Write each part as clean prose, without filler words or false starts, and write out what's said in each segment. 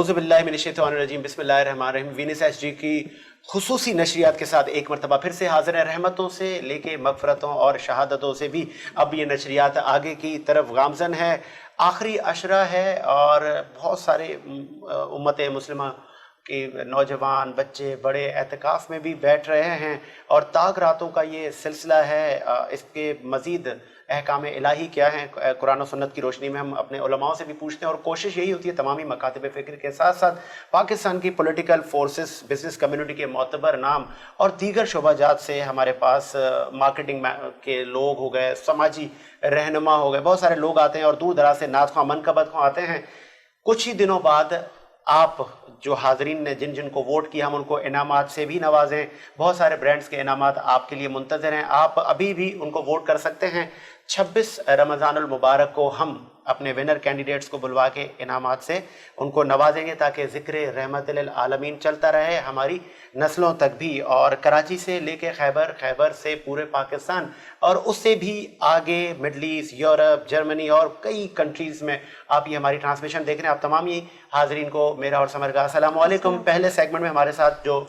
اعوذ باللہ من الشیطان الرجیم بسم اللہ الرحمن الرحیم۔ وینس ایچ ڈی کی خصوصی نشریات کے ساتھ ایک مرتبہ پھر سے حاضر ہیں، رحمتوں سے لے کے مغفرتوں اور شہادتوں سے بھی اب یہ نشریات آگے کی طرف گامزن ہے۔ آخری عشرہ ہے اور بہت سارے امت مسلمہ کہ نوجوان بچے بڑے اعتکاف میں بھی بیٹھ رہے ہیں اور تاک راتوں کا یہ سلسلہ ہے۔ اس کے مزید احکام الہی کیا ہیں قرآن و سنت کی روشنی میں ہم اپنے علماء سے بھی پوچھتے ہیں، اور کوشش یہی ہوتی ہے تمامی مکاتب فکر کے ساتھ ساتھ پاکستان کی پولیٹیکل فورسز، بزنس کمیونٹی کے معتبر نام اور دیگر شعبہ جات سے ہمارے پاس مارکیٹنگ کے لوگ ہو گئے، سماجی رہنما ہو گئے، بہت سارے لوگ آتے ہیں اور دور دراز سے نعت خواں منقبت خواں آتے ہیں۔ کچھ ہی دنوں بعد آپ جو حاضرین نے جن کو ووٹ کیا ہم ان کو انعامات سے بھی نوازیں، بہت سارے برانڈز کے انعامات آپ کے لیے منتظر ہیں، آپ ابھی بھی ان کو ووٹ کر سکتے ہیں۔ 26 رمضان المبارک کو ہم اپنے ونر کینڈیڈیٹس کو بلوا کے انعامات سے ان کو نوازیں گے تاکہ ذکر رحمت للعالمین چلتا رہے ہماری نسلوں تک بھی، اور کراچی سے لے کے خیبر سے پورے پاکستان اور اس سے بھی آگے مڈل ایسٹ، یورپ، جرمنی اور کئی کنٹریز میں آپ یہ ہماری ٹرانسمیشن دیکھ رہے ہیں۔ آپ تمام ہی حاضرین کو میرا اور سمر کا السلام علیکم۔ پہلے سیگمنٹ میں ہمارے ساتھ جو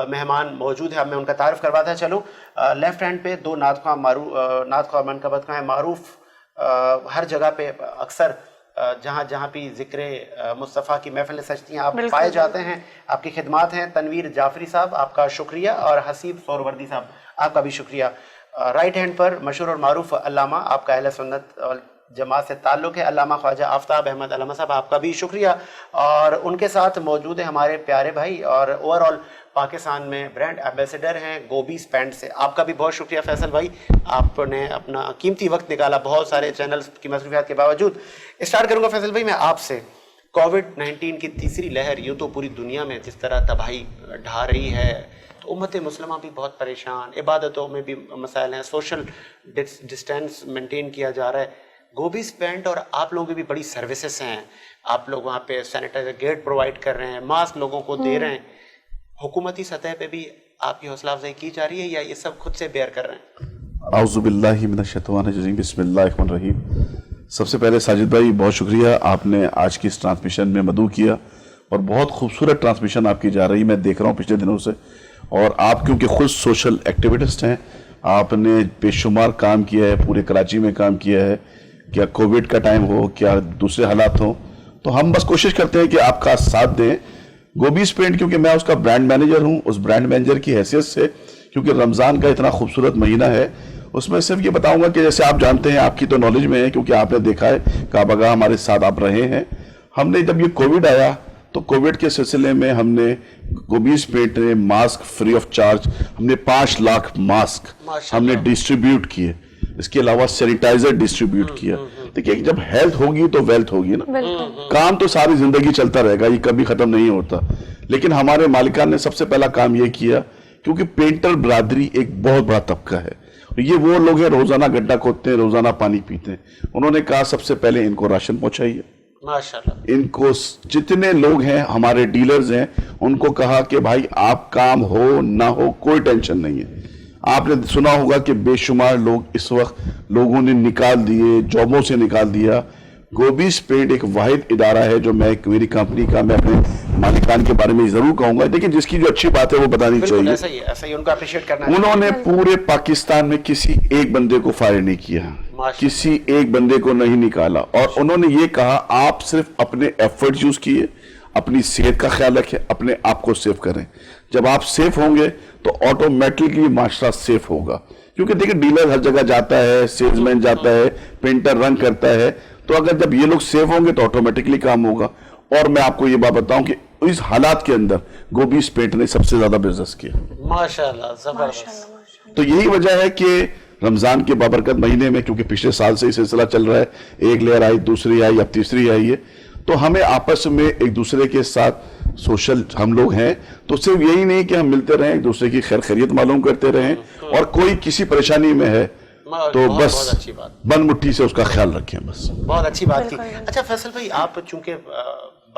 مہمان موجود ہیں اب میں ان کا تعارف کرواتا ہے۔ چلو لیفٹ ہینڈ پہ دو نعت خواں منقبت خواں ہیں، معروف ہر جگہ پہ اکثر جہاں بھی ذکر مصطفیٰ کی محفل سجتی ہیں آپ پائے جاتے ہیں، آپ کی خدمات ہیں۔ تنویر جعفری صاحب آپ کا شکریہ، اور حسیب سہروردی صاحب آپ کا بھی شکریہ۔ رائٹ ہینڈ پر مشہور اور معروف علامہ، آپ کا اہل سنت جماعت سے تعلق ہے، علامہ خواجہ آفتاب احمد علامہ صاحب آپ کا بھی شکریہ، اور ان کے ساتھ موجود ہیں ہمارے پیارے بھائی اور اوور آل پاکستان میں برانڈ ایمبیسڈر ہیں گوبیز پینٹ سے، آپ کا بھی بہت شکریہ فیصل بھائی، آپ نے اپنا قیمتی وقت نکالا بہت سارے چینلز کی مصروفیات کے باوجود۔ اسٹارٹ کروں گا فیصل بھائی میں آپ سے۔ کووڈ-19 کی تیسری لہر یوں تو پوری دنیا میں جس طرح تباہی ڈھا رہی ہے تو امت مسلمہ بھی بہت پریشان، عبادتوں میں بھی مسائل ہیں، سوشل ڈسٹینس مینٹین کیا جا رہا ہے۔ گوبیز پینٹ اور آپ لوگوں کی بھی بڑی سروسز ہیں، آپ لوگ وہاں پہ سینیٹائزر گیٹ پرووائڈ کر رہے ہیں، ماسک لوگوں کو دے رہے ہیں، حکومتی سطح پہ بھی آپ کی حوصلہ افزائی کی جا رہی ہے یا یہ سب خود سے بیئر کر رہے ہیں؟ اعوذ باللہ من الشیطان الرجیم بسم اللہ الرحمن الرحیم۔ سب سے پہلے ساجد بھائی بہت شکریہ، آپ نے آج کی اس ٹرانسمیشن میں مدعو کیا اور بہت خوبصورت ٹرانسمیشن آپ کی جا رہی، میں دیکھ رہا ہوں پچھلے دنوں سے، اور آپ کیونکہ خود سوشل ایکٹیویسٹ ہیں، آپ نے بے شمار کام کیا ہے، پورے کراچی میں کام کیا ہے، کیا کووڈ کا ٹائم ہو کیا دوسرے حالات ہوں، تو ہم بس کوشش کرتے ہیں کہ آپ کا ساتھ دیں۔ گوبیز پینٹ کیونکہ میں اس کا برانڈ مینیجر ہوں، اس برانڈ مینیجر کی حیثیت سے کیونکہ رمضان کا اتنا خوبصورت مہینہ ہے، اس میں صرف یہ بتاؤں گا کہ جیسے آپ جانتے ہیں، آپ کی تو نالج میں ہے کیونکہ آپ نے دیکھا ہے کعبہ گاہ ہمارے ساتھ آپ رہے ہیں، ہم نے جب یہ کووڈ آیا تو کووڈ کے سلسلے میں ہم نے گوبیز پینٹ نے ماسک فری آف چارج، ہم نے 5 لاکھ ماسک ہم نے ڈسٹریبیوٹ کیے، اس کے علاوہ سینیٹائزر ڈسٹریبیوٹ کیا۔ دیکھیں جب ہیلتھ ہوگی تو ویلتھ ہوگی نا، کام تو ساری زندگی چلتا رہے گا، یہ کبھی ختم نہیں ہوتا، لیکن ہمارے مالکان نے سب سے پہلا کام یہ کیا کیونکہ پینٹر برادری ایک بہت بڑا طبقہ ہے، یہ وہ لوگ ہیں روزانہ گڈھا کھودتے ہیں، روزانہ پانی پیتے ہیں، انہوں نے کہا سب سے پہلے ان کو راشن پہنچائیے، ماشاءاللہ ان کو جتنے لوگ ہیں ہمارے ڈیلرز ہیں ان کو کہا کہ بھائی آپ کام ہو نہ ہو کوئی ٹینشن نہیں ہے۔ آپ نے سنا ہوگا کہ بے شمار لوگ اس وقت لوگوں نے نکال دیے، جابوں سے نکال دیا۔ گوبیز پینٹ ایک واحد ادارہ ہے جو میری کمپنی کا میں اپنے مالکان کے بارے میں ضرور کہوں گا، لیکن جس کی جو اچھی بات ہے وہ بتانی چاہیے، ایسا ہی ان کو اپریشیٹ کرنا ہے۔ انہوں نے پورے پاکستان میں کسی ایک بندے کو فائر نہیں کیا، کسی ایک بندے کو نہیں نکالا، اور انہوں نے یہ کہا آپ صرف اپنے ایفرٹ یوز کیے، اپنی صحت کا خیال رکھیں، اپنے آپ کو سیف کریں۔ جب آپ سیف ہوں گے تو آٹومیٹکلی معاشرہ سیف ہوگا، کیونکہ دیکھیں ڈیلر ہر جگہ جاتا ہے، سیلز مین جاتا ہے، پینٹر رن کرتا ہے، تو اگر جب یہ لوگ سیف ہوں گے تو آٹومیٹکلی کام ہوگا۔ اور میں آپ کو یہ بات بتاؤں کہ اس حالات کے اندر گوبیز پینٹ نے سب سے زیادہ بزنس کیا، ماشاءاللہ زبردست۔ تو یہی وجہ ہے کہ رمضان کے بابرکت مہینے میں کیونکہ پچھلے سال سے یہ سلسلہ چل رہا ہے، ایک لہر آئی، دوسری آئی، اب تیسری آئی ہے، تو ہمیں آپس میں ایک دوسرے کے ساتھ سوشل ہم لوگ ہیں، تو صرف یہی نہیں کہ ہم ملتے رہیں، ایک دوسرے کی خیر خیریت معلوم کرتے رہیں، اور کوئی کسی پریشانی میں ہے تو بس بند مٹھی سے اس کا خیال رکھیں، بس بہت اچھی بات کی۔ اچھا فیصل بھائی، آپ چونکہ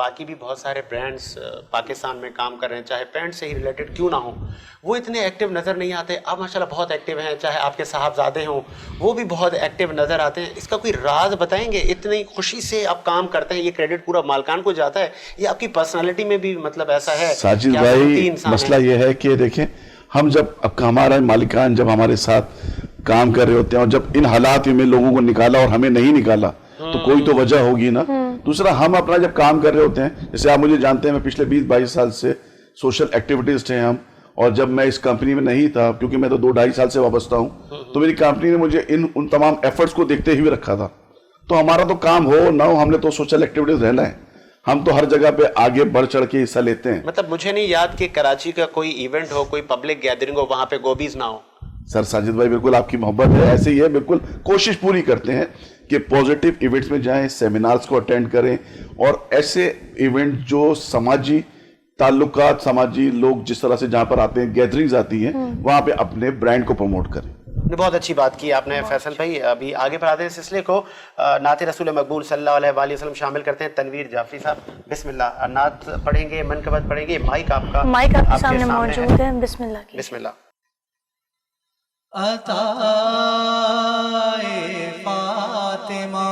باقی بھی بہت سارے برانڈس پاکستان میں کام کر رہے ہیں, چاہے پینٹ سے ہی ریلیٹڈ کیوں نہ ہوں, وہ اتنے ایکٹیو نظر نہیں آتے. آپ ماشاءاللہ بہت ایکٹیو ہیں, چاہے آپ کے صاحبزادے ہوں وہ بھی بہت ایکٹیو نظر آتے ہیں. اس کا کوئی راز بتائیں گے؟ اتنی خوشی سے آپ کام کرتے ہیں, یہ کریڈٹ پورا مالکان کو جاتا ہے, یہ آپ کی پرسنالٹی میں بھی مطلب ایسا ہے؟ ساجد بھائی مسئلہ یہ ہے کہ دیکھیں, ہم جب اب ہمارا مالکان جب ہمارے ساتھ کام کر رہے ہوتے ہیں اور جب ان حالات میں لوگوں کو نکالا اور ہمیں نہیں نکالا تو کوئی تو وجہ ہوگی نا. دوسرا, ہم اپنا جب کام کر رہے ہوتے ہیں, جیسے آپ مجھے جانتے ہیں میں پچھلے 20-22 سال سے سوشل ایکٹیویٹیز ہیں ہم, اور جب میں اس کمپنی میں نہیں تھا, کیونکہ میں تو 2-2.5 سال سے وابستہ ہوں, تو میری کمپنی نے مجھے ان تمام ایفرٹس کو دیکھتے ہوئے رکھا تھا. تو ہمارا تو کام ہو نہ ہو, ہم نے تو سوشل ایکٹیویٹیز رہنا ہے, ہم تو ہر جگہ پہ آگے بڑھ چڑھ کے حصہ لیتے ہیں. مطلب مجھے نہیں یاد کہ کراچی کا کوئی ایونٹ ہو, کوئی پبلک گیدرنگ ہو, وہاں پہ گوبیز نہ ہو. سر ساجد بھائی بالکل آپ کی محبت ہے, ایسے ہی ہے, بالکل کوشش پوری کرتے ہیں کہ پوزیٹیو ایونٹس میں جائیں, سیمینارز کو اٹینڈ کریں, اور ایسے ایونٹ جو سماجی تعلقات, سماجی لوگ جس طرح سے جہاں پر آتے ہیں, گیدرنگز آتی ہیں, وہاں پہ اپنے برانڈ کو پروموٹ کریں. بہت اچھی بات کی آپ نے فیصل بھائی. ابھی آگے بڑھاتے ہیں سلسلے کو, نعت رسول مقبول صلی اللہ علیہ وآلہ وسلم شامل کرتے ہیں تنویر جعفری صاحب. بسم اللہ, نعت پڑھیں گے, منقبت پڑھیں گے, مائک آپ کا مائک آپ کے سامنے موجود ہے. بسم اللہ. بسم اللہ. عطائے فاطمہ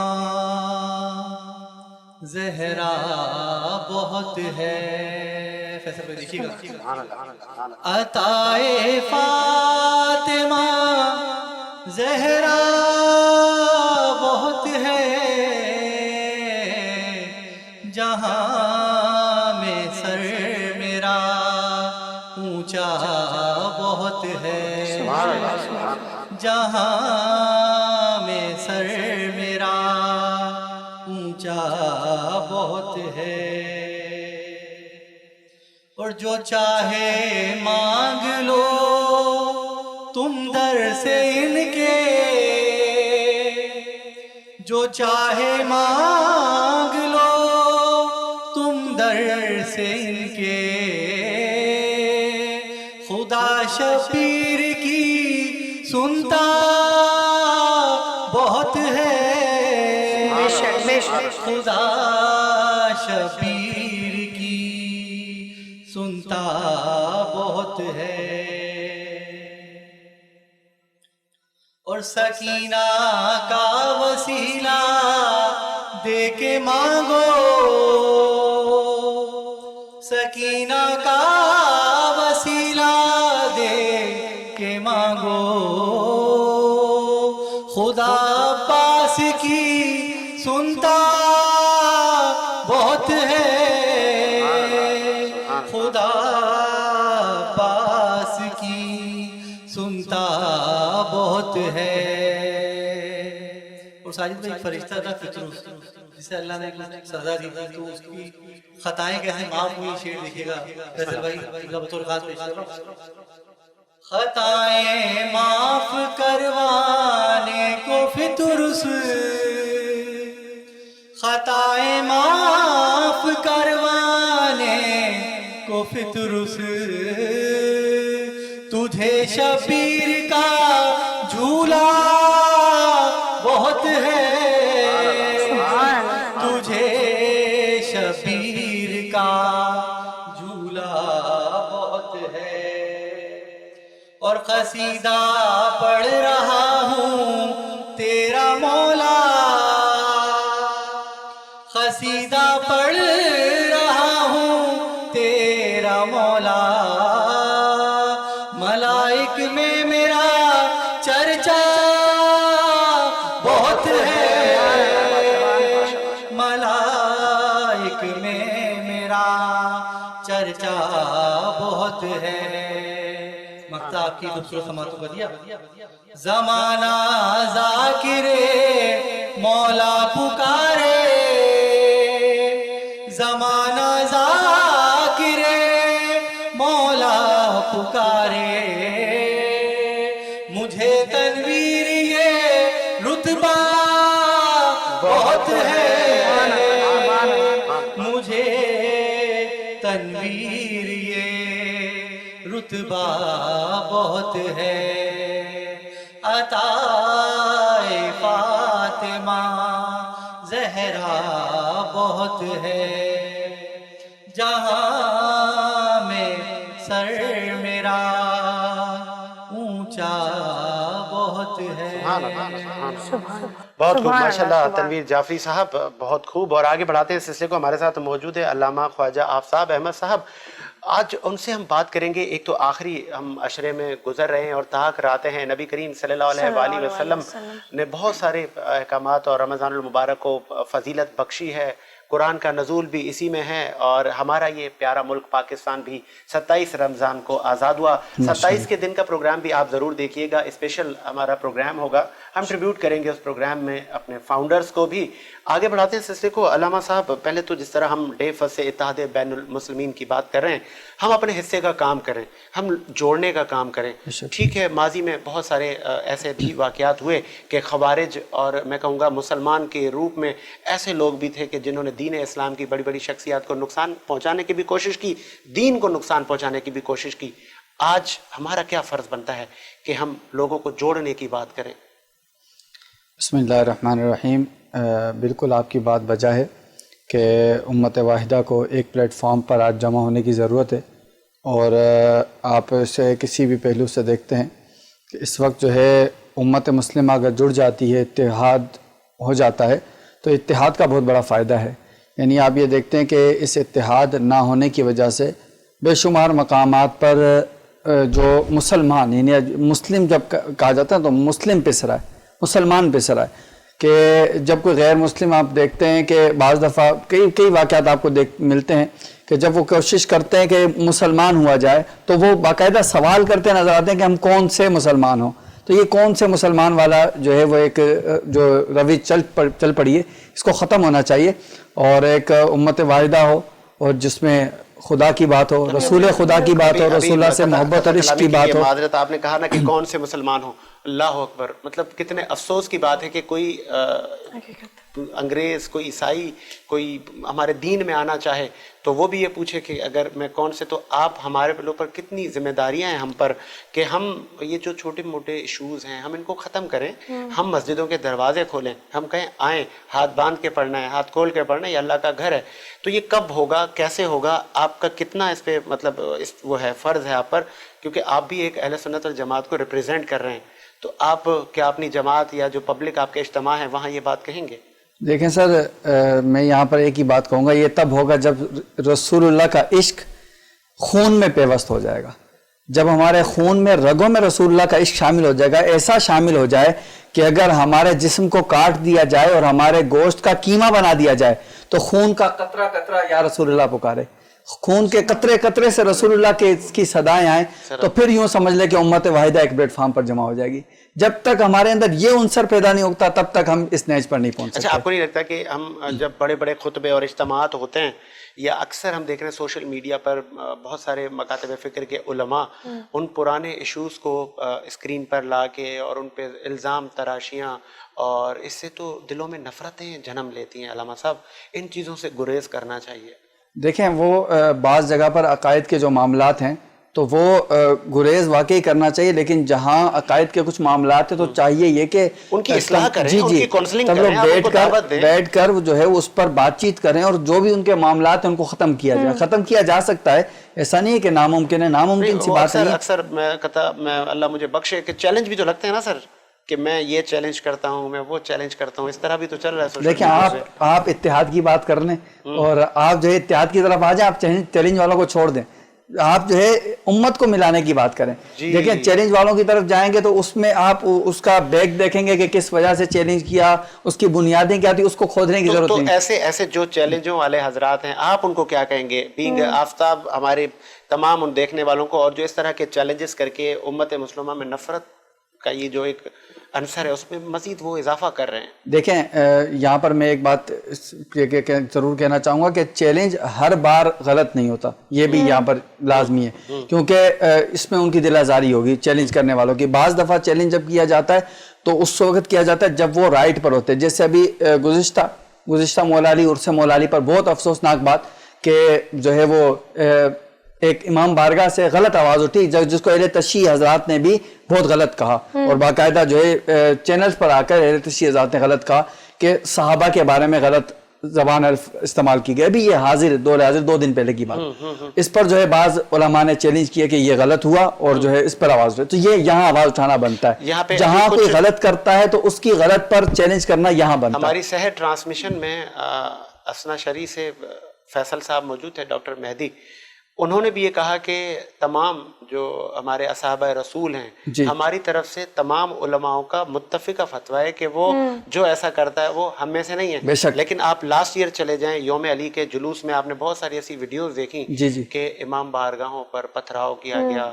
زہرا بہت ہے. فیصل بھائی دیکھیے گا. عطائے فاطمہ زہرا بہت ہے, جہاں میں سر میرا اونچا بہت ہے, جہاں میں سر میرا اونچا بہت ہے. اور جو چاہے مانگ لو تم در سے ان کے, جو چاہے مانگ لو تم در سے ان کے, خدا شبیر کی سنتا بہت ہے, خدا شبیر کی سنتا بہت ہے. اور سکینہ کا وسیلہ دے کے مانگو, سکینہ کا وسیلہ دے کے مانگو, خدا پاس کی سنتا بہت ہے, خدا پاس کی سنتا بہت ہے. اور ساجد میں ایک فرشتہ تھا فطرس, جسے اللہ نے ایک سزا دی تھی, تو اس کی خطائیں کیسے معاف ہوئی, شعر دیکھیے گا فیصل بھائی کا بطور خاص پیش کر رہا ہوں. خطائیں معاف کروانے کو فطرس, خطائیں معاف کروانے کو فطرس, تجھے شبیر کا جھولا بہت ہے, تجھے شبیر کا جھولا بہت ہے. اور قصیدہ پڑھ رہا ہوں تیرا مولا, قصیدہ پڑھ رہا ہوں تیرا مولا, ملائک میں میرا چرچا بہت ہے, ملائک میں میرا چرچا بہت ہے. مقطع آپ کی خوبصورت سماعتوں کا دیا. زمانہ ذاکر مولا پکارے, زمانہ ذاکر مولا پکارے, مجھے تنویر یہ رتبہ بہت ہے, مجھے تنویر یہ رتبہ بہت ہے. عطائے فاطمہ زہرا بہت ہے. میرا اونچا بہت ہے. بہت خوب ماشاءاللہ تنویر جعفری صاحب، بہت خوب. اور آگے بڑھاتے ہیں سلسلے کو. ہمارے ساتھ موجود ہے علامہ خواجہ آفتاب احمد صاحب. آج ان سے ہم بات کریں گے. ایک تو آخری ہم عشرے میں گزر رہے ہیں اور تاک راتے ہیں. نبی کریم صلی اللہ علیہ وآلہ وسلم نے بہت سارے احکامات اور رمضان المبارک کو فضیلت بخشی ہے. قرآن کا نزول بھی اسی میں ہے اور ہمارا یہ پیارا ملک پاکستان بھی 27 رمضان کو آزاد ہوا. 27 کے دن کا پروگرام بھی آپ ضرور دیکھیے گا. اسپیشل ہمارا پروگرام ہوگا. ہم ٹریبیوٹ کریں گے اس پروگرام میں اپنے فاؤنڈرز کو بھی. آگے بڑھاتے ہیں سلسلے کو. علامہ صاحب، پہلے تو جس طرح ہم ڈے فرسٹ سے اتحاد بین المسلمین کی بات کر رہے ہیں، ہم اپنے حصے کا کام کریں، ہم جوڑنے کا کام کریں. ٹھیک ہے، ماضی میں بہت سارے ایسے بھی واقعات ہوئے کہ خوارج اور میں کہوں گا مسلمان کے روپ میں ایسے لوگ بھی تھے کہ جنہوں نے دین اسلام کی بڑی بڑی شخصیات کو نقصان پہنچانے کی بھی کوشش کی، دین کو نقصان پہنچانے کی بھی کوشش کی. آج ہمارا کیا فرض بنتا ہے کہ ہم لوگوں کو جوڑنے کی بات کریں؟ بسم اللہ الرحمن الرحیم. بالکل آپ کی بات بجا ہے کہ امت واحدہ کو ایک پلیٹ فارم پر آج جمع ہونے کی ضرورت ہے. اور آپ اسے کسی بھی پہلو سے دیکھتے ہیں کہ اس وقت جو ہے امت مسلمہ اگر جڑ جاتی ہے، اتحاد ہو جاتا ہے، تو اتحاد کا بہت بڑا فائدہ ہے. یعنی آپ یہ دیکھتے ہیں کہ اس اتحاد نہ ہونے کی وجہ سے بے شمار مقامات پر جو مسلمان، یعنی مسلم جب کہا جاتا ہے تو مسلم پس رہا ہے، مسلمان پس رہا ہے. کہ جب کوئی غیر مسلم آپ دیکھتے ہیں کہ بعض دفعہ کئی واقعات آپ کو ملتے ہیں کہ جب وہ کوشش کرتے ہیں کہ مسلمان ہوا جائے تو وہ باقاعدہ سوال کرتے نظر آتے ہیں کہ ہم کون سے مسلمان ہوں. تو یہ کون سے مسلمان والا جو ہے وہ ایک جو روی چل پڑی ہے، اس کو ختم ہونا چاہیے اور ایک امت واحدہ ہو اور جس میں خدا کی بات ہو، رسول خدا کی بات ہو، رسول اللہ سے محبت اور عشق کی بات ہو. معذرت، آپ نے کہا نا کہ کون سے مسلمان ہو. اللہ اکبر. مطلب کتنے افسوس کی بات ہے کہ کوئی انگریز، کوئی عیسائی، کوئی ہمارے دین میں آنا چاہے تو وہ بھی یہ پوچھے کہ اگر میں کون سے. تو آپ ہمارے پر کتنی ذمہ داریاں ہیں ہم پر کہ ہم یہ جو چھوٹے موٹے ایشوز ہیں ہم ان کو ختم کریں. ہم مسجدوں کے دروازے کھولیں، ہم کہیں آئیں، ہاتھ باندھ کے پڑھنا ہے، ہاتھ کھول کے پڑھنا ہے، یہ اللہ کا گھر ہے. تو یہ کب ہوگا، کیسے ہوگا، آپ کا کتنا اس پہ مطلب وہ ہے فرض ہے آپ پر، کیونکہ آپ بھی ایک اہل سنت والجماعت کو ریپرزینٹ کر رہے ہیں. تو آپ کیا اپنی جماعت یا جو پبلک آپ کے اجتماع ہے وہاں یہ بات کہیں گے؟ دیکھیں سر، میں یہاں پر ایک ہی بات کہوں گا، یہ تب ہوگا جب رسول اللہ کا عشق خون میں پیوست ہو جائے گا. جب ہمارے خون میں، رگوں میں رسول اللہ کا عشق شامل ہو جائے گا، ایسا شامل ہو جائے کہ اگر ہمارے جسم کو کاٹ دیا جائے اور ہمارے گوشت کا قیمہ بنا دیا جائے تو خون کا قطرہ قطرہ یا رسول اللہ پکارے، خون کے قطرے قطرے سے رسول اللہ کی صدائیں آئیں، تو پھر یوں سمجھ لے کہ امت واحدہ ایک پلیٹ فارم پر جمع ہو جائے گی. جب تک ہمارے اندر یہ عنصر پیدا نہیں ہوتا تب تک ہم اس نیچ پر نہیں پہنچ سکتے. اچھا، آپ کو نہیں لگتا کہ ہم جب بڑے بڑے خطبے اور اجتماعات ہوتے ہیں یا اکثر ہم دیکھ رہے ہیں سوشل میڈیا پر بہت سارے مکاتب فکر کے علماء ان پرانے ایشوز کو اسکرین پر لا کے اور ان پہ الزام تراشیاں، اور اس سے تو دلوں میں نفرتیں جنم لیتی ہیں. علامہ صاحب، ان چیزوں سے گریز کرنا چاہیے. دیکھیں، وہ بعض جگہ پر عقائد کے جو معاملات ہیں تو وہ گریز واقعی کرنا چاہیے، لیکن جہاں عقائد کے کچھ معاملات ہیں تو چاہیے یہ کہ ان کی اصلاح کریں، ان کی کونسلنگ تب کریں، لوگ بیٹھ کر جو ہے اس پر بات چیت کریں اور جو بھی ان کے معاملات ہیں ان کو ختم کیا جائے. ختم کیا جا سکتا ہے، ایسا نہیں ہے کہ ناممکن ہے، ناممکن سی بات نہیں ہے. اکثر میں اللہ مجھے بخشے کہ چیلنج بھی تو لگتے ہیں نا سر، کہ میں یہ چیلنج کرتا ہوں، میں وہ چیلنج کرتا ہوں، اس طرح بھی تو چل رہا ہے. دیکھیں، آپ اتحاد کی بات کر لیں اور آپ جو ہے اتحاد کی طرف آ جائیں، آپ چیلنج والوں کو چھوڑ دیں، آپ جو ہے امت کو ملانے کی بات کریں. دیکھیں، چیلنج والوں کی طرف جائیں گے تو اس میں آپ اس کا بیک دیکھیں گے کہ کس وجہ سے چیلنج کیا، اس کی بنیادیں کیا تھی، اس کو کھودنے کی ضرورت نہیں. تو ایسے جو چیلنجوں والے حضرات ہیں آپ ان کو کیا کہیں گے، بینگ آفتاب ہمارے تمام ان دیکھنے والوں کو، اور جو اس طرح کے چیلنجز کر کے امت مسلمہ میں نفرت کا یہ جو ایک عنصر ہے اس میں مزید وہ اضافہ کر رہے ہیں؟ دیکھیں، یہاں پر میں ایک بات ضرور کہنا چاہوں گا کہ چیلنج ہر بار غلط نہیں ہوتا، یہ بھی یہاں پر لازمی ہے، کیونکہ اس میں ان کی دل آزاری ہوگی چیلنج کرنے والوں کی. بعض دفعہ چیلنج جب کیا جاتا ہے تو اس وقت کیا جاتا ہے جب وہ رائٹ پر ہوتے ہیں. جیسے ابھی گزشتہ مولا علی، عرس مولا علی پر بہت افسوسناک بات کہ جو ہے وہ ایک امام بارگاہ سے غلط آواز اٹھی جس کو اہل تشیع حضرات نے بھی بہت غلط کہا، اور باقاعدہ جو ہے چینلز پر آ کر اہل تشیع حضرات نے غلط کہا کہ صحابہ کے بارے میں غلط زبان استعمال کی گئی. ابھی یہ حاضر 2 دن پہلے کی بات, اس پر جو ہے بعض علماء نے چیلنج کیا کہ یہ غلط ہوا اور جو ہے اس پر آواز اٹھائے. تو یہ یہاں آواز اٹھانا بنتا ہے, جہاں کوئی غلط کرتا ہے تو اس کی غلط پر چیلنج کرنا یہاں بنتا ہے. ہماری سحر ٹرانسمیشن میں اسنا شری سے فیصل صاحب موجود تھے, ڈاکٹر مہدی, انہوں نے بھی یہ کہا کہ تمام جو ہمارے اصحابہ رسول ہیں ہماری طرف سے تمام علماءوں کا متفقہ فتویٰ ہے کہ وہ جو ایسا کرتا ہے وہ ہم میں سے نہیں ہے. لیکن آپ لاسٹ ایئر چلے جائیں, یوم علی کے جلوس میں آپ نے بہت ساری ایسی ویڈیوز دیکھی کہ امام بارگاہوں پر پتھراؤ کیا گیا,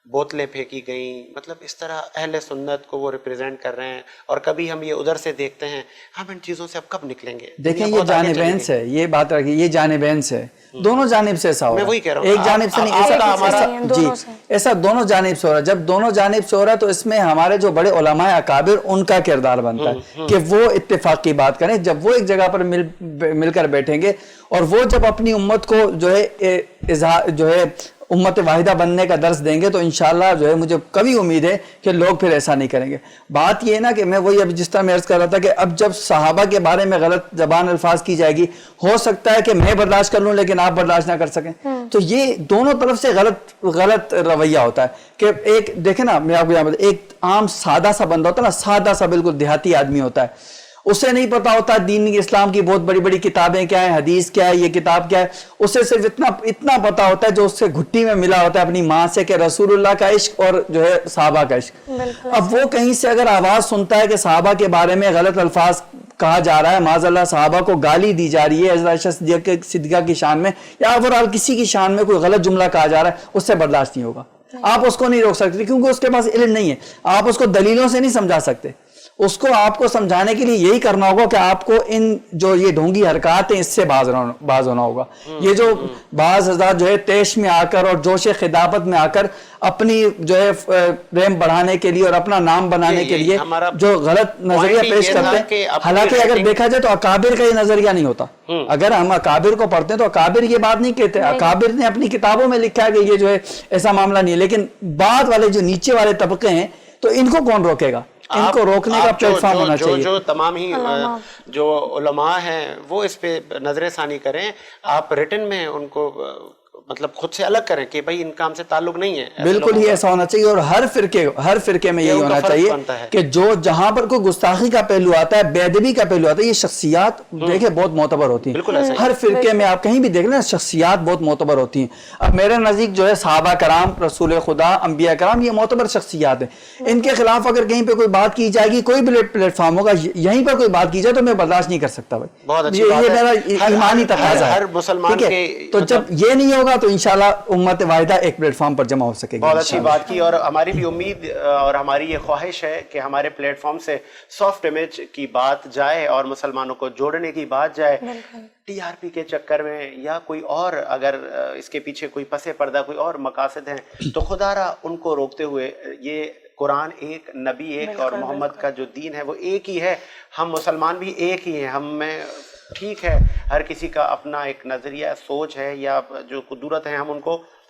بوتلیں پھینکی گئیں, مطلب اس طرح اہل سنت کو وہ ریپریزنٹ کر رہے ہیں. اور کبھی ہم یہ ادھر سے دیکھتے ہیں, ہم ان چیزوں سے اب کب نکلیں گے؟ دیکھیں یہ جانبین سے, یہ بات رکھیے, یہ جانبین سے, دونوں جانب سے ایسا ہو رہا ہے. میں وہی کہہ رہا ہوں, ایک جانب سے نہیں, جی ایسا دونوں جانب سے ہو رہا ہے. جب دونوں جانب سے ہو رہا ہے تو اس میں ہمارے جو بڑے علماء اکابر ان کا کردار بنتا ہے کہ وہ اتفاق کی بات کریں. جب وہ ایک جگہ پر مل کر بیٹھیں گے اور وہ جب اپنی امت کو جو ہے امت واحدہ بننے کا درس دیں گے تو انشاءاللہ جو ہے مجھے کبھی امید ہے کہ لوگ پھر ایسا نہیں کریں گے. بات یہ ہے نا کہ میں وہی اب جس طرح میں عرض کر رہا تھا کہ اب جب صحابہ کے بارے میں غلط زبان الفاظ کی جائے گی, ہو سکتا ہے کہ میں برداشت کر لوں لیکن آپ برداشت نہ کر سکیں. تو یہ دونوں طرف سے غلط رویہ ہوتا ہے کہ ایک دیکھیں نا, میں آپ کو ایک عام سادہ سا بندہ ہوتا ہے نا, سادہ سا بالکل دیہاتی آدمی ہوتا ہے, اسے نہیں پتا ہوتا دین اسلام کی بہت بڑی بڑی کتابیں کیا ہیں, حدیث کیا ہے, یہ کتاب کیا ہے. اسے صرف اتنا پتا ہوتا ہے جو اس سے گھٹی میں ملا ہوتا ہے اپنی ماں سے کہ رسول اللہ کا عشق اور جو ہے صحابہ کا عشق. اب وہ کہیں سے اگر آواز سنتا ہے کہ صحابہ کے بارے میں غلط الفاظ کہا جا رہا ہے, معاذ اللہ صحابہ کو گالی دی جا رہی ہے حضرت عائشہ صدیقہ کی شان میں, یا اوورآل کسی کی شان میں کوئی غلط جملہ کہا جا رہا ہے, اس سے برداشت نہیں ہوگا. آپ اس کو نہیں روک سکتے کیونکہ اس کے پاس علم نہیں ہے. آپ اس کو دلیلوں سے نہیں سمجھا سکتے. اس کو آپ کو سمجھانے کے لیے یہی کرنا ہوگا کہ آپ کو ان جو یہ ڈھونگی حرکات ہیں اس سے باز ہونا ہوگا. یہ جو بعض حضرات جو ہے تیش میں آ کر اور جوش خدابت میں آ کر اپنی جو ہے ریم بڑھانے کے لیے اور اپنا نام بنانے کے لیے جو غلط نظریہ پیش کرتے ہیں, حالانکہ اگر دیکھا جائے تو اکابر کا یہ نظریہ نہیں ہوتا. اگر ہم اکابر کو پڑھتے ہیں تو اکابر یہ بات نہیں کہتے, اکابر نے اپنی کتابوں میں لکھا ہے کہ یہ جو ہے ایسا معاملہ نہیں ہے. لیکن بعد والے جو نیچے والے طبقے ہیں تو ان کو کون روکے گا؟ ان کو روکنے کا پلیٹ فارم ہونا چاہیے. جو تمام ہی جو علماء ہیں وہ اس پہ نظر ثانی کریں, آپ ریٹن میں ان کو مطلب خود سے الگ کریں کہ بھائی ان کا ہم سے تعلق نہیں ہے. بالکل ہی ایسا ہونا چاہیے. اور ہر فرقے میں یہی ہونا چاہیے کہ جو جہاں پر کوئی گستاخی کا پہلو آتا ہے, بے ادبی کا پہلو آتا ہے, یہ شخصیات دیکھیں بہت معتبر ہوتی ہیں. ہر فرقے میں آپ کہیں بھی دیکھ لیں شخصیات بہت معتبر ہوتی ہیں. اب میرے نزدیک جو ہے صحابہ کرام, رسول خدا, انبیاء کرام, یہ معتبر شخصیات ہیں. ان کے خلاف اگر کہیں پہ کوئی بات کی جائے گی, کوئی بھی پلیٹ فارم ہوگا, یہیں پر کوئی بات کی جائے تو میں برداشت نہیں کر سکتا بھائی. بہت اچھی بات ہے, یہ میرا ایمانی تقاضا ہے. ہر مسلمان کے تو جب یہ نہیں ہوگا تو انشاءاللہ امت واحدہ ایک پلیٹ فارم پر جمع ہو سکے گی. بہت اچھی بات کی. اور ہماری بھی امید اور ہماری یہ خواہش ہے کہ ہمارے پلیٹ فارم سے سافٹ امیج کی بات جائے اور مسلمانوں کو جوڑنے کی بات جائے. ٹی آر پی کے چکر میں یا کوئی اور اگر اس کے پیچھے کوئی پس پردہ کوئی اور مقاصد ہیں تو خدا را ان کو روکتے ہوئے, یہ قرآن ایک, نبی ایک, اور محمد کا جو دین ہے وہ ایک ہی ہے. ہم مسلمان بھی ایک ہی ہیں. ہم میں ٹھیک ہے ہر کسی کا اپنا ایک نظریہ, سوچ ہے یا جو قدرت ہے,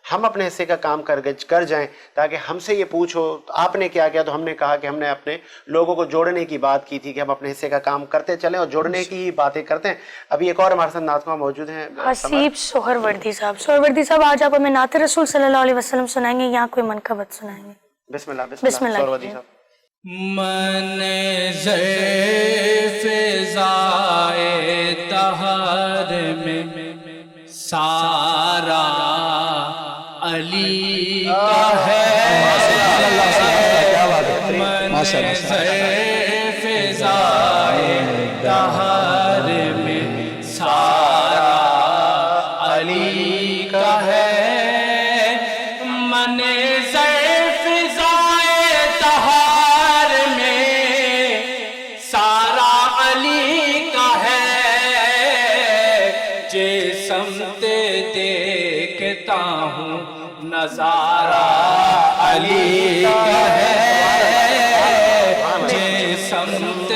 ہم اپنے حصے کا کام کر جائیں تاکہ ہم سے یہ پوچھو آپ نے کیا کیا, تو ہم نے کہا کہ ہم نے اپنے لوگوں کو جوڑنے کی بات کی تھی کہ ہم اپنے حصے کا کام کرتے چلیں اور جوڑنے کی باتیں کرتے ہیں. ابھی ایک اور ہمارے ساتھ نعت خواہ موجود ہیں, حسیب سہروردی صاحب. سہروردی صاحب آج آپ ہمیں نعت رسول صلی اللہ علیہ وسلم سنائیں گے یا کوئی منقبت سنائیں گے؟ بسم اللہ. سہروردی صاحب. من ظرف فضائے طہر میں سارا علی کا ہے. من ظرف فضائے طہر میں سارا علی کا ہے. من ظرف فضائے طہر میں سارا علی کا ہے. جے سمت دیکھتا ہوں نظارہ علی کا ہے. جے سمت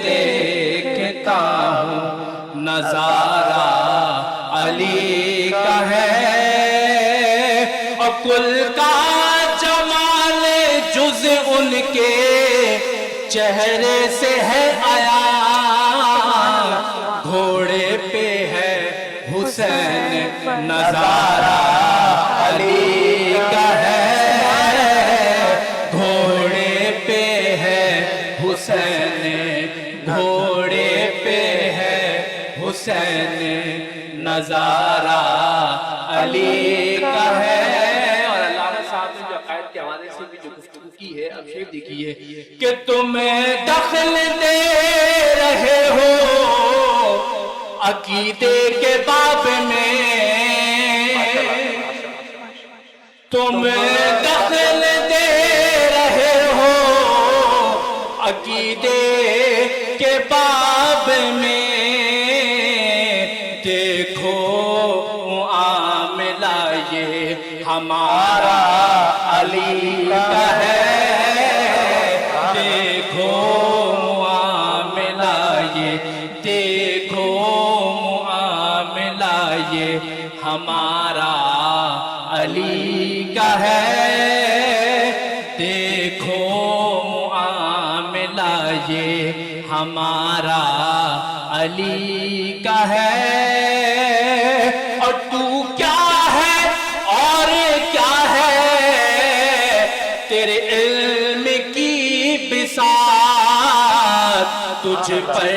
دیکھتا ہوں نظارہ علی کا ہے. اور کل کا جمال جز ان کے چہرے سے ہے آیا. گھوڑے نظارہ علی کا ہے، گھوڑے پہ ہے حسین، گھوڑے پہ ہے حسین، نظارہ علی کا ہے۔ اور علامہ صاحب نے جو عقائد کے حوالے سے بھی جو گفتگو کی ہے، اب شعر دیکھیے کہ تم دخل دے رہے ہو عقیدے کے باب میں، تم دخل دے رہے ہو عقیدے کے باب میں، دیکھو معاملہ یہ ہمارا علی کا ہے، دیکھو معاملہ یہ، دیکھو معاملہ یہ ہمارا علی کا ہے، دیکھو معاملہ یہ ہمارا علی کا ہے۔ اور تو کیا ہے اور کیا ہے، تیرے علم کی بساط، تجھ پر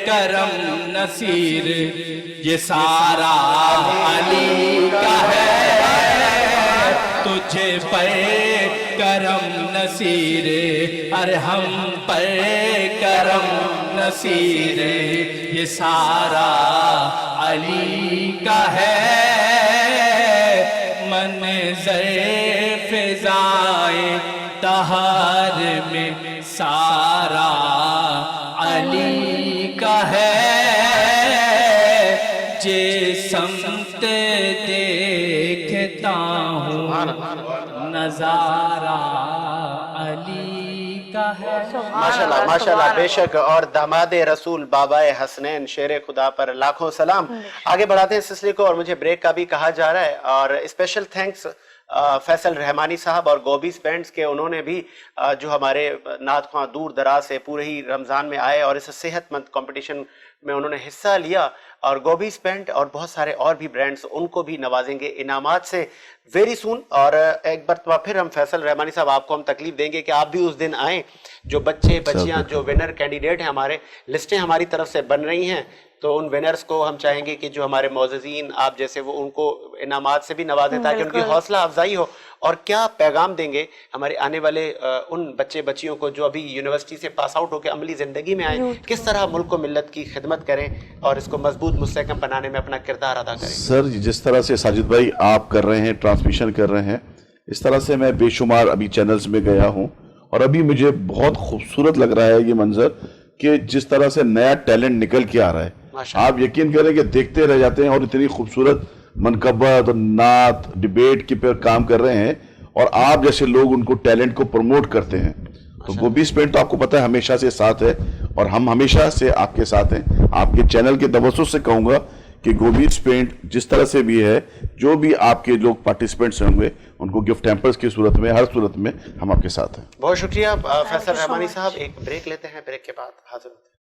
کرم نصیر یہ سارا علی کا ہے، تجھ پر کرم نصیر، ارے ہم پر کرم نصیر یہ سارا علی کا ہے، منظر فضائے طہر میں سارا علی کا ہے، جے سمت دیکھتا ہوں نظارہ علی کا ہے۔ ماشاءاللہ ماشاءاللہ، بے شک، اور داماد رسول بابا حسنین شیر خدا پر لاکھوں سلام۔ آگے بڑھاتے ہیں سلسلے کو، اور مجھے بریک کا بھی کہا جا رہا ہے، اور اسپیشل تھینکس فیصل رحمانی صاحب اور گوبیز بینڈز کے، انہوں نے بھی جو ہمارے نعت خواں دور دراز سے پورے ہی رمضان میں آئے اور اس صحت مند کمپٹیشن میں انہوں نے حصہ لیا، اور گوبیز بینڈ اور بہت سارے اور بھی برانڈز ان کو بھی نوازیں گے انعامات سے ویری سون۔ اور ایک مرتبہ پھر ہم فیصل رحمانی صاحب آپ کو ہم تکلیف دیں گے کہ آپ بھی اس دن آئیں، جو بچے بچیاں جو ونر کینڈیڈیٹ ہیں، ہمارے لسٹیں ہماری طرف سے بن رہی ہیں، تو ان ونرز کو ہم چاہیں گے کہ جو ہمارے معززین آپ جیسے وہ ان کو انعامات سے بھی نوازیں تاکہ ان کی حوصلہ افزائی ہو۔ اور کیا پیغام دیں گے ہمارے آنے والے ان بچے بچیوں کو جو ابھی یونیورسٹی سے پاس آؤٹ ہو کے عملی زندگی میں آئیں، کس طرح ملک و ملت کی خدمت کریں اور اس کو مضبوط مستحکم بنانے میں اپنا کردار ادا کریں؟ سر جس طرح سے ساجد بھائی آپ کر رہے ہیں، ٹرانسمیشن کر رہے ہیں، اس طرح سے میں بے شمار ابھی چینلز میں گیا ہوں، اور ابھی مجھے بہت خوبصورت لگ رہا ہے یہ منظر کہ جس طرح سے نیا ٹیلنٹ نکل کے آ رہا ہے، آپ یقین کریں کہ دیکھتے رہ جاتے ہیں، اور اتنی خوبصورت منقبت اور نعت ڈیبیٹ کے پر کام کر رہے ہیں، اور آپ جیسے لوگ ان کو ٹیلنٹ کو پروموٹ کرتے ہیں۔ تو گوبیز بینڈ تو آپ کو پتہ ہے ہمیشہ سے ساتھ ہے، اور ہم ہمیشہ سے آپ کے ساتھ ہیں۔ آپ کے چینل کے توسط سے کہوں گا کہ گوبیز بینڈ جس طرح سے بھی ہے، جو بھی آپ کے لوگ پارٹیسپینٹس ہوں گے ان کو گفٹ ہیمپرز کی صورت میں، ہر صورت میں ہم آپ کے ساتھ ہیں۔ بہت شکریہ فیصل رحمانی صاحب، ایک بریک لیتے ہیں، بریک کے بعد حاضر ہوتے ہیں۔